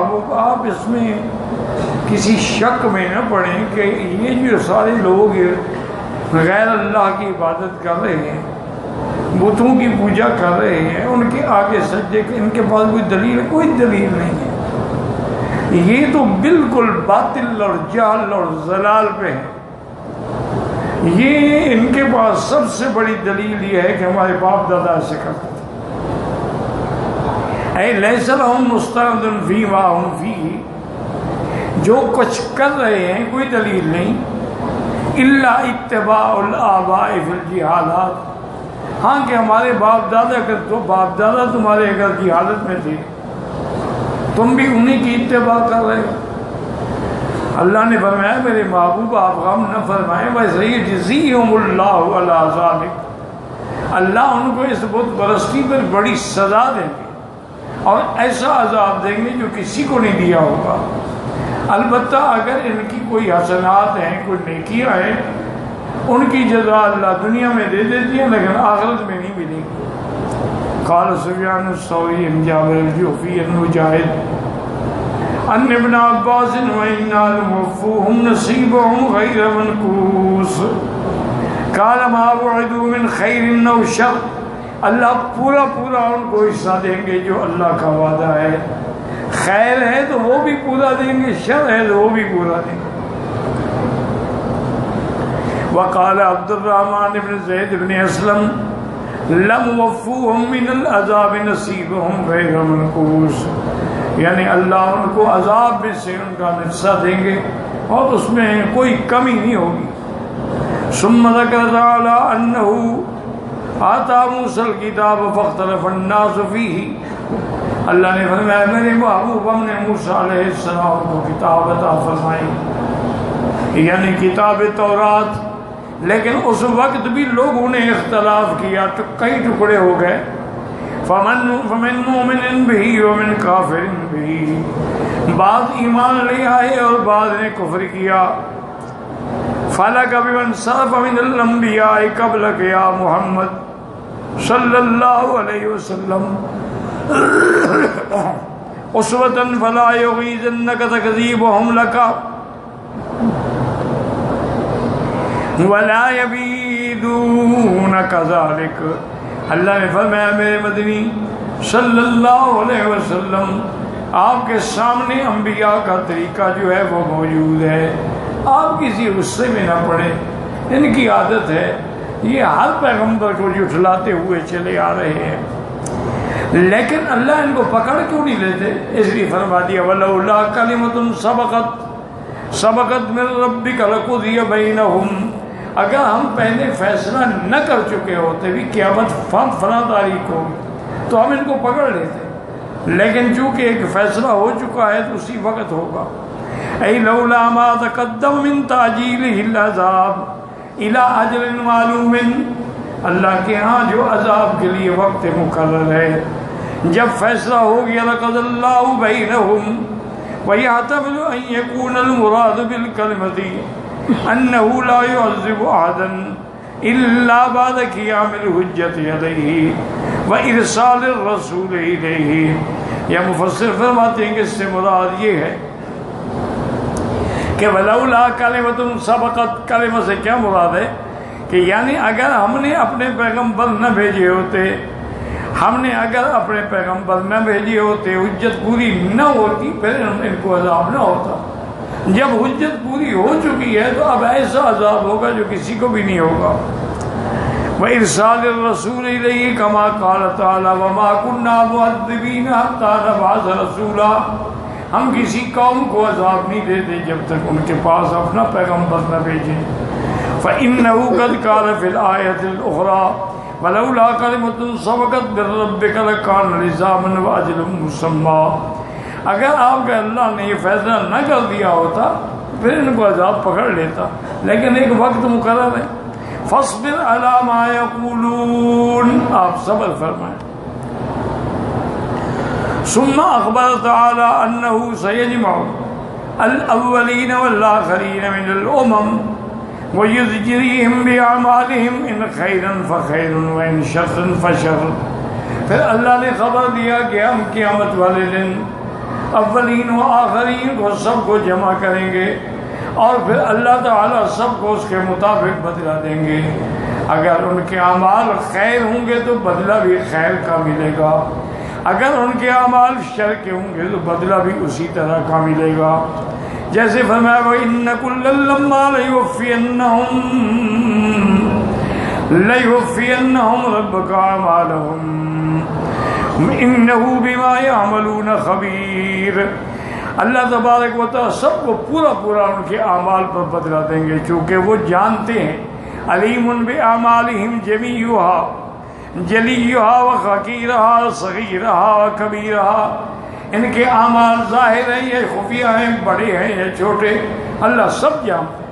محبوب آپ اس میں کسی شک میں نہ پڑیں کہ یہ جو سارے لوگ غیر اللہ کی عبادت کر رہے ہیں، بتوں کی پوجا کر رہے ہیں، ان کے آگے سجدے، ان کے پاس کوئی دلیل ہے؟ کوئی دلیل نہیں ہے، یہ تو بالکل باطل اور جہل اور ضلال پہ ہے۔ یہ ان کے پاس سب سے بڑی دلیل یہ ہے کہ ہمارے باپ دادا ایسے کرتے تھے۔ اے لیس لہم مستند فیما ہم فیہ، جو کچھ کر رہے ہیں کوئی دلیل نہیں، الا اتباع الآباء فی الجہالات، ہاں کہ ہمارے باپ دادا تمہارے اگر جہالت میں تھے، تم بھی انہی کی اتباع کر رہے ہو۔ اللہ نے فرمایا میرے محبوب آپ غم نہ فرمائیں، وَسَيَجْزِيهُمُ اللَّهُ عَلَىٰ ذَلِكَ، اللہ ان کو اس بت پرستی پر بڑی سزا دیں گے اور ایسا عذاب دیں گے جو کسی کو نہیں دیا ہوگا۔ البتہ اگر ان کی کوئی حسنات ہیں، کوئی نیکیاں ہیں، ان کی جزا اللہ دنیا میں دے دیتی ہے لیکن آخرت میں نہیں ملے گی۔ قال سفیان الثوری عن جابر الجوفی عن مجاہد ان ابن عباس وَإِنَّا لَمُوَفُّوهُمْ نَصِيبَهُمْ غَيْرَ مَنْقُوصٍ قال ما وعدوا من خیر او شر، اللہ پورا ان کو حصہ دیں گے جو اللہ کا وعدہ ہے، خیر ہے تو وہ بھی پورا دیں گے، شر ہے تو وہ بھی پورا دیں گے۔ وقال عبد الرحمن بن زید بن اسلم لَمُوَفُّوهُمْ مِنَ الْعَذَابِ نَصِيبَهُمْ غَيْرَ مَنْقُوصٍ، یعنی اللہ ان کو عذاب میں سے ان کا حصہ دیں گے اور اس میں کوئی کمی نہیں ہوگی۔ ثم ذکر تعالی انہ آتا موسیٰ الکتاب فاختلف الناس فیہ، اللہ نے فرمایا میرے محبوب ہم نے موسیٰ علیہ السلام کو کتاب عطا فرمائی، یعنی کتاب تورات، لیکن اس وقت بھی لوگوں نے اختلاف کیا تو کئی ٹکڑے ہو گئے، فمن مؤمن به ومن کافر به، بعض ایمان لے آئے اور بعض نے کفر کیا۔ فلک بمن صرف من الانبیاء قبلک یا محمد صلی اللہ علیہ وسلم اسوۃ فلا یغیظنک تکذیبہم لک ولا یبیدون کذالک، اللہ نے فرمایا میرے مدنی صلی اللہ علیہ وسلم آپ کے سامنے انبیاء کا طریقہ جو ہے وہ موجود ہے، آپ کسی غصے میں نہ پڑیں، ان کی عادت ہے، یہ ہر پیغمبر کو جھٹلاتے ہوئے چلے آ رہے ہیں، لیکن اللہ ان کو پکڑ کیوں نہیں لیتے؟ اس لیے فرما دیا وَلَوْلَا كَلِمَةٌ سَبَقَتْ مِن رَبِّكَ لَقُضِيَ بَيْنَهُمْ، اگر ہم پہلے فیصلہ نہ کر چکے ہوتے بھی قیامت فلاں تاریخ کو تو ہم ان کو پکڑ لیتے، لیکن چونکہ ایک فیصلہ ہو چکا ہے تو اسی وقت ہوگا۔ اے لولا ما تقدم من تعجیلہ العذاب الی اجل معلوم، اللہ کے ہاں جو عذاب کے لیے وقت مقرر ہے جب فیصلہ ہو گیا لقضى اللہ بینہم، ویحتمل ان یکون المراد بالکلمۃ انه لا يعذب احدا الا بعد قیام الحجۃ علیہ وارسال الرسول الیہ۔ یا مفسر فرماتے ہیں کہ اس سے مراد یہ ہے کہ ولولا کلمۃ سبقت، کلمہ سے کیا مراد ہے کہ یعنی اگر ہم نے اپنے پیغمبر نہ بھیجے ہوتے، حجت پوری نہ ہوتی، پھر ان کو عذاب نہ ہوتا۔ جب حجت پوری ہو چکی ہے تو اب ایسا عذاب ہوگا جو کسی کو بھی نہیں ہوگا۔ وَإِرْسَالِ الرَّسُولِ إِلَيْهِ كَمَا قَالَ تَعَالَى وَمَا كُنَّا مُعَذِّبِينَ حَتَّى نَبْعَثَ رَسُولًا، ہم کسی قوم کو عذاب نہیں دیتے جب تک ان کے پاس اپنا پیغمبر نہ بھیجیں۔ فَإِنَّهُ قَدْ قَالَ فِي الْآيَةِ الْأُخْرَى وَلَوْلَا كَلِمَةٌ سَبَقَتْ مِن رَّبِّكَ لَكَانَ لِزَامًا وَأَجَلٌ مُّسَمًّى، اگر آپ کے اللہ نے یہ فیصلہ نہ کر دیا ہوتا پھر ان کو عذاب پکڑ لیتا، لیکن ایک وقت مقرر ہے۔ فاصبر علی ما یقولون، آپ صبر فرمائیں۔ ثم اخبر تعالی انہ سیجمع الاولین والآخرین من الامم ویجزیہم باعمالہم ان خیرا فخیر وان شرا فشر، پھر اللہ نے خبر دیا کہ ہم قیامت والے دن اولین و آخرین کو سب کو جمع کریں گے اور پھر اللہ تعالیٰ سب کو اس کے مطابق بدلہ دیں گے. اگر ان کے اعمال خیر ہوں گے تو بدلہ بھی خیر کا ملے گا، اگر ان کے اعمال شر کے ہوں گے تو بدلہ بھی اسی طرح کا ملے گا. جیسے فرمایا وَإِنَّ كُلًّا لَمَّا لَيُوَفِّيَنَّهُمْ رَبُّكَ أَعْمَالَهُمْ إِنَّهُ بِمَا يَعْمَلُونَ خَبِيرٌ. اللہ تبارک و تعالیٰ سب کو پورا پورا ان کے اعمال پر بدلہ دیں گے، چونکہ وہ جانتے ہیں علیم بِأَعْمَالِهِمْ جَمِيعُهَا جلیہا و حقیرہا صغیرہا و کبیرہا. ان کے اعمال ظاہر ہیں یا خفیہ ہیں، بڑے ہیں یا چھوٹے، اللہ سب جانتے ہیں،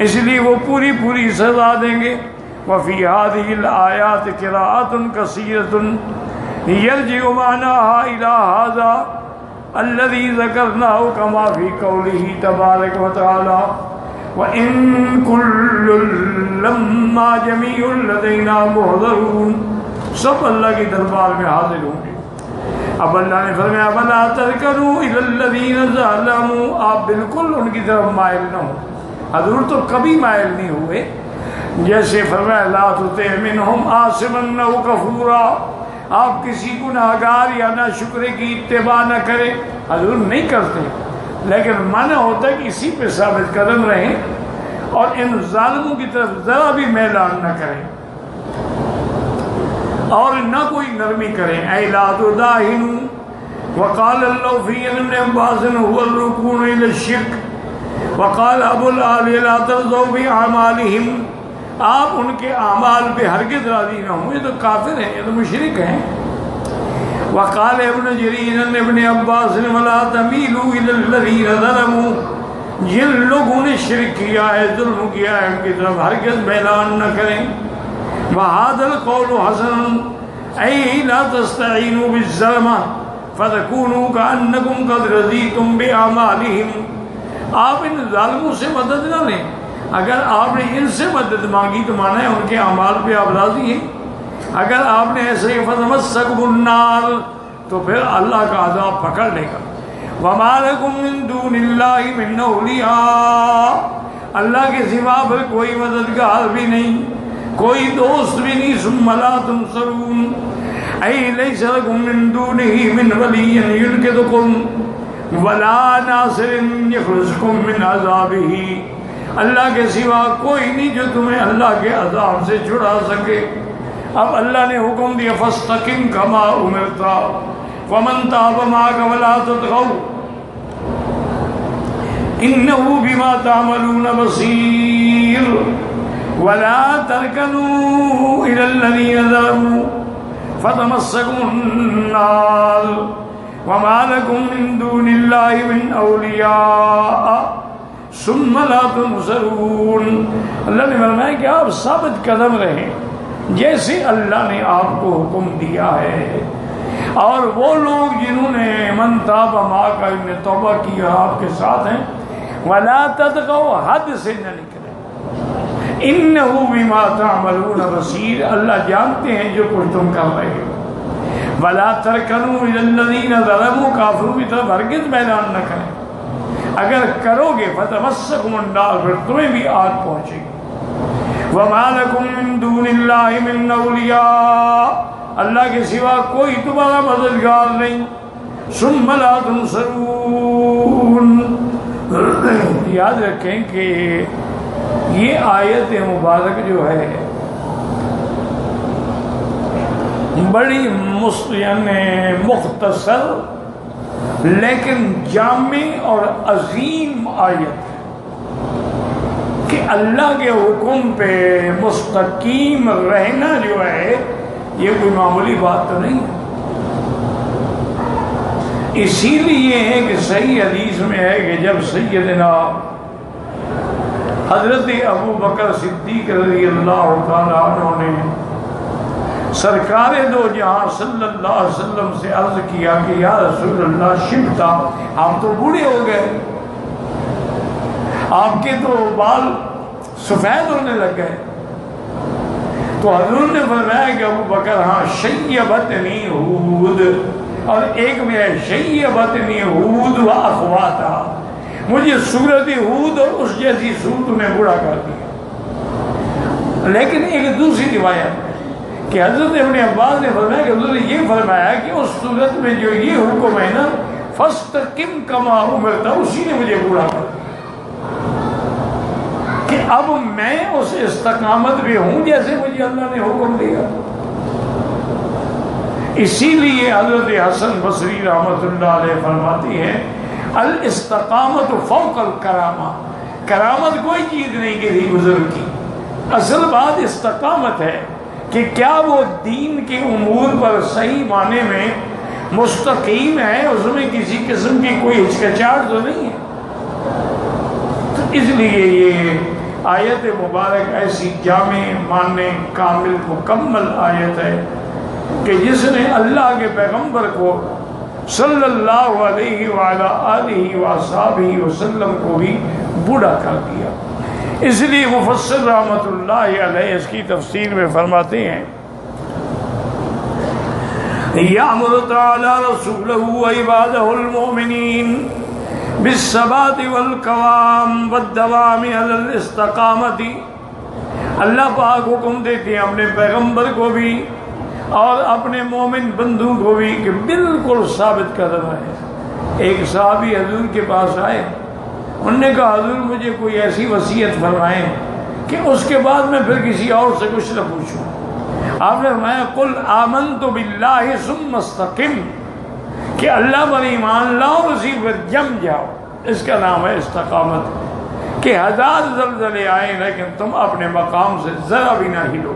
اس لیے وہ پوری پوری سزا دیں گے. وفی هذه الآیات قراءۃ کثیرۃ یرجع معناها إلی هذا الذی ذکرناه کما فی قوله تبارک و تعالی وَإِن كُلٌّ لَمَّا جَمِيعٌ لَدَيْنَا مُحْضَرُونَ. سب اللہ کے دربار میں حاضر ہوں گے. اب اللہ نے فرمایا وَلَا تَرْكَنُوا إِلَى الَّذِينَ ظَلَمُوا. آپ بالکل ان کی طرف مائل نہ ہوں. حضور تو کبھی مائل نہیں ہوئے. جیسے فرمایا لَا تُطِعْ مِنْهُمْ آثِمًا أَوْ كَفُورًا. آپ کسی گناہگار یا ناشکرے کی اتباع نہ کریں. حضور نہیں کرتے، لیکن منع ہوتا ہے کہ اسی پہ ثابت قدم رہیں اور ان ظالموں کی طرف ذرا بھی میلان نہ کریں اور نہ کوئی نرمی کریں. اے لا تداہنوا. وقال اللہ فی ابن عباس هو الرکون الی الشرک وقال ابو العالی لا ترضوا باعمالهم. آپ ان کے اعمال پہ ہرگز راضی نہ ہوں، یہ تو کافر ہیں، یہ تو مشرک ہیں. وقال ابن جریر ابن عباس ولا تمیلوا الی الذین ظلموا. جن لوگوں نے شرک کیا ہے، ظلم کیا ہے، ان کی طرف ہرگز میلان نہ کریں. وهذا القول حسن اي لا تستعينوا بالظلم فتكونوا كأنكم قد رضيتم باعمالهم. آپ ان ظالموں سے مدد نہ لیں. اگر آپ نے ان سے مدد مانگی تو مانا ہے ان کے اعمال پہ آپ راضی ہیں. اگر آپ نے ایسے فتمسکم النار تو پھر اللہ کا عذاب پکڑ لے گا. وما لكم من دون اللہ من اولیاء. اللہ کے سوا پھر کوئی مددگار بھی نہیں، کوئی دوست بھی نہیں. ثم لا تنصرون. اي ليس لكم من دونه من ولي ينقذكم ولا ناصر يخرجكم من عذابه. اللہ کے سوا کوئی نہیں جو تمہیں اللہ کے عذاب سے چھڑا سکے. اب اللہ نے حکم دیا فاستقم كما امرت ومن تاب معك ولا تطغوا انه بما تعملون بصير. ولا تركنوا الى الذين ظلموا فتمسكم النار وما لكم من دون الله من اولیاء ثم لا تنصرون. اللہ نے فرمایا کہ آپ ثابت قدم رہیں جیسے اللہ نے آپ کو حکم دیا ہے. اور وہ لوگ جنہوں نے من تاب معک کا انہیں توبہ کیا آپ کے ساتھ ہیں. ولا تطغوا. حد سے نہ نکلیں. انہ بما تعملون بصیر. اللہ جانتے ہیں جو کچھ تم کر رہے ہو. ولا ترکنوا الی الذین ظلموا. کافروں کی طرف ہرگز میلان نہ کریں. اگر کرو گے فتمسکم النار پھر تمہیں بھی آگ پہنچے گی. وما لکم من دون اللہ من اولیاء. اللہ کے سوا کوئی تمہارا مددگار نہیں. ثم لا تنصرون. یاد رکھیں کہ یہ آیت مبارک جو ہے بڑی یعنی مختصر لیکن جامع اور عظیم آیت ہے کہ اللہ کے حکم پہ مستقیم رہنا جو ہے یہ کوئی معمولی بات تو نہیں. اسی لیے ہے کہ صحیح حدیث میں ہے کہ جب سیدنا حضرت ابو بکر صدیق رضی اللہ تعالیٰ عنہ نے سرکار دو جہاں صلی اللہ علیہ وسلم سے عرض کیا کہ یا رسول اللہ شبتا، آپ تو بوڑھے ہو گئے، آپ کے تو بال سفید ہونے لگ گئے. تو حضور نے فرمایا کہ ابو بکر ہاں شیبتنی ہود، اور ایک میں ہے شیبتنی ہود و اخواتہ، مجھے سورت ہود اور اس جیسی صورت میں بوڑھا کر دیا۔ لیکن ایک دوسری روایت ہے کہ حضرت ابن عباس نے فرمایا کہ حضور نے یہ فرمایا کہ اس صورت میں جو یہ حکم ہے نا فاستقم کما امرت، اسی نے مجھے بوڑھا کر دیا کہ اب میں اس استقامت پہ ہوں جیسے مجھے اللہ نے حکم دیا۔ اسی لیے حضرت حسن بصری رحمۃ اللہ علیہ فرماتی ہیں الاستقامت فوق الکرامہ، کرامت کوئی چیز نہیں کسی بزرگ کی، اصل بات استقامت ہے کہ کیا وہ دین کے امور پر صحیح معنی میں مستقیم ہے، اس میں کسی قسم کی کوئی ہچکچاہٹ تو نہیں ہے۔ تو اس لیے یہ آیت مبارک ایسی جامع معنی کامل مکمل آیت ہے کہ جس نے اللہ کے پیغمبر کو صلی اللہ علیہ وعلی آلہ وصحبہ وسلم کو بھی بوڑھا کر دیا۔ اس لیے مفسر رحمۃ اللہ علیہ اس کی تفسیر میں فرماتے ہیں یأمر تعالی رسولہ وعبادہ المؤمنین بالثبات والقوام والدوام علی الاستقامت، اللہ پاک حکم دیتے ہیں اپنے پیغمبر کو بھی اور اپنے مومن بندوں کو بھی کہ بالکل ثابت قدم ہے۔ ایک صحابی حضور کے پاس آئے، انہوں نے کہا حضور مجھے کوئی ایسی وصیت فرمائیں کہ اس کے بعد میں پھر کسی اور سے کچھ نہ پوچھوں۔ آپ نے فرمایا قل آمنت باللہ ثم استقم، کہ اللہ پر ایمان لاؤ اسی پر جم جاؤ، اس کا نام ہے استقامت، کہ ہزار زلزلے آئے لیکن تم اپنے مقام سے ذرا بھی نہ ہلو۔